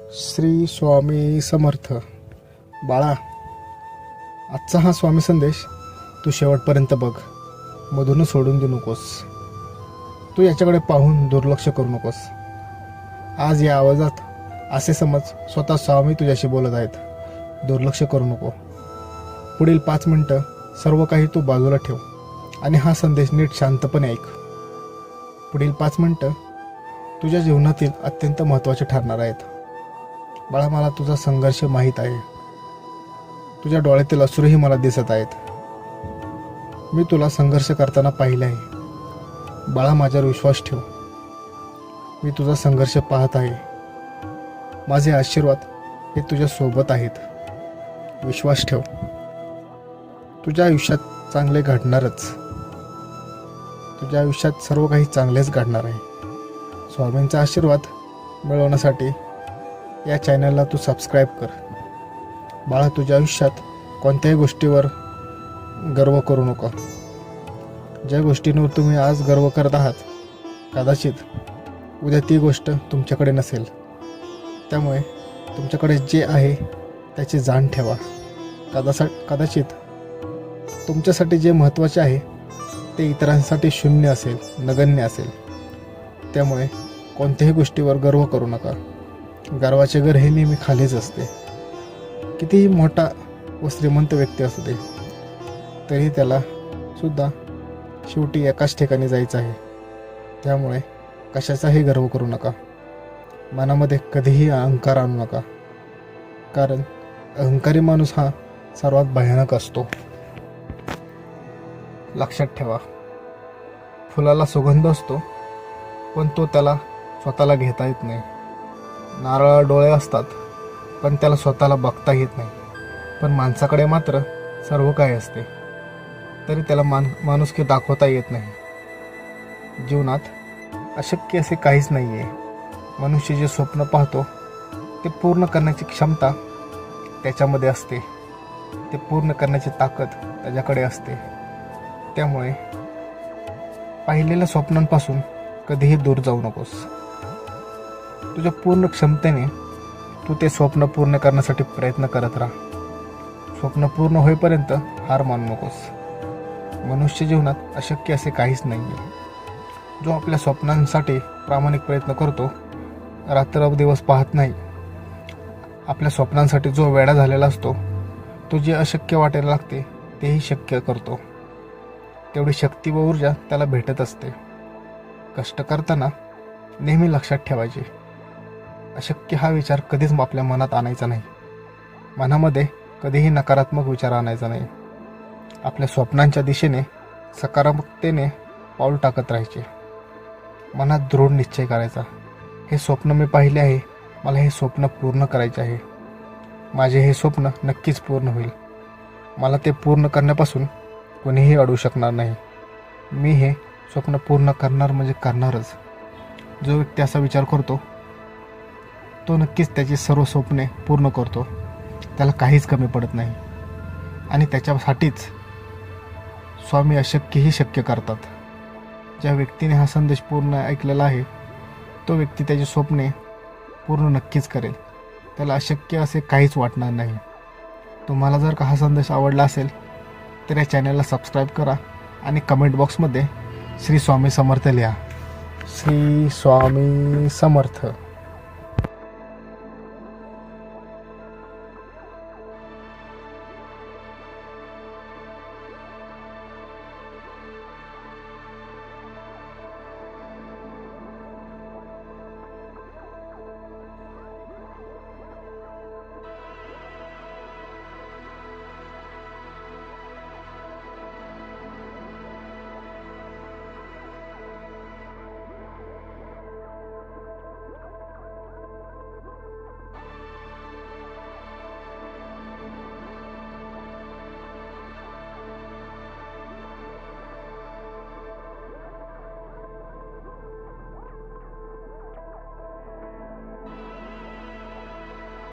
श्री स्वामी समर्थ. बाळा, आजचा हा स्वामी संदेश तू शेवटपर्यंत बघ. मधून सोडून देऊ नकोस. तू याच्याकडे पाहून दुर्लक्ष करू नकोस. आज या आवाजात असे समज स्वतः स्वामी तुझ्याशी बोलत आहेत. दुर्लक्ष करू नको. पुढील 5 मिनिटं सर्व काही तू बाजूला ठेव आणि हा संदेश नीट शांतपणे ऐक. पुढील 5 मिनिटं तुझ्या जीवनातील अत्यंत महत्त्वाचे ठरणार आहेत. बाळा, मला तुझा संघर्ष माहीत आहे. तुझ्या डोळ्यातील अश्रूही मला दिसत आहेत. मी तुला संघर्ष करताना पाहिले आहे. बाळा, माझ्यावर विश्वास ठेव. मी तुझा संघर्ष पाहत आहे. माझे आशीर्वाद हे तुझ्या सोबत आहेत. विश्वास ठेव. तुझ्या आयुष्यात चांगले घडणारच. तुझ्या आयुष्यात सर्व काही चांगलेच घडणार आहे. स्वामींचा आशीर्वाद मिळवण्यासाठी या चॅनलला तू सबस्क्राईब कर. बाळा, तुझ्या आयुष्यात कोणत्याही गोष्टीवर गर्व करू नका. ज्या गोष्टींवर तुम्ही आज गर्व करत आहात, कदाचित उद्या ती गोष्ट तुमच्याकडे नसेल. त्यामुळे तुमच्याकडे जे आहे त्याची जाण ठेवा. कदाचित तुमच्यासाठी जे महत्त्वाचे आहे ते इतरांसाठी शून्य असेल, नगण्य असेल. त्यामुळे कोणत्याही गोष्टीवर गर्व करू नका. गर्वाचे घर हे नेहमी खालीच असते. कितीही मोठा व श्रीमंत व्यक्ती असू दे, तरी त्याला सुद्धा शेवटी एकाच ठिकाणी जायचं आहे. त्यामुळे कशाचाही गर्व करू नका. मनामध्ये कधीही अहंकार आणू नका, कारण अहंकारी माणूस हा सर्वात भयानक असतो. लक्षात ठेवा, फुलाला सुगंध असतो, पण तो त्याला स्वतःला घेता येत नाही. नारळाला डोळे असतात, पण त्याला स्वतःला बघता येत नाही. पण माणसाकडे मात्र सर्व काही असते, तरी त्याला माणुसकी दाखवता येत नाही. जीवनात अशक्य असे काहीच नाही आहे. मनुष्य जे स्वप्न पाहतो ते पूर्ण करण्याची क्षमता त्याच्यामध्ये असते. ते पूर्ण करण्याची ताकद त्याच्याकडे असते. त्यामुळे पाहिलेल्या स्वप्नांपासून कधीही दूर जाऊ नकोस. तुझ्या पूर्ण क्षमतेने तू ते स्वप्न पूर्ण करण्यासाठी प्रयत्न करत राहा. स्वप्न पूर्ण होईपर्यंत हार मानू नकोस. मनुष्य जीवनात अशक्य असे काहीच नाही आहे. जो आपल्या स्वप्नांसाठी प्रामाणिक प्रयत्न करतो, रात्रदिवस पाहत नाही, आपल्या स्वप्नांसाठी जो वेडा झालेला असतो, तो जे अशक्य वाटायला लागते तेही शक्य करतो. तेवढी शक्ती व ऊर्जा त्याला भेटत असते. कष्ट करताना नेहमी लक्षात ठेवायचे, अशक्य हा विचार कधीच आपल्या मनात आणायचा नाही. मनामध्ये कधीही नकारात्मक विचार आणायचा नाही. आपल्या स्वप्नांच्या दिशेने सकारात्मकतेने पाऊल टाकत राहायचे. मनात दृढ निश्चय करायचा, हे स्वप्न मी पाहिले आहे, मला हे स्वप्न पूर्ण करायचे आहे. माझे हे स्वप्न नक्कीच पूर्ण होईल. मला ते पूर्ण करण्यापासून कोणीही अडवू शकणार नाही. मी हे स्वप्न पूर्ण करणार म्हणजे करणारच. जो व्यक्ती असा विचार करतो तो नक्कीच त्याची सर्व स्वप्ने पूर्ण करतो. त्याला काहीच कमी पडत नाही. आणि त्याच्यासाठीच स्वामी अशक्यही शक्य करतात. ज्या व्यक्तीने हा संदेश पूर्ण ऐकलेला आहे, तो व्यक्ती त्याची स्वप्ने पूर्ण नक्कीच करेल. त्याला अशक्य असे काहीच वाटणार नाही. तुम्हाला जर का हा संदेश आवडला असेल तर या चॅनलला सबस्क्राईब करा आणि कमेंट बॉक्समध्ये श्री स्वामी समर्थ लिहा. श्री स्वामी समर्थ.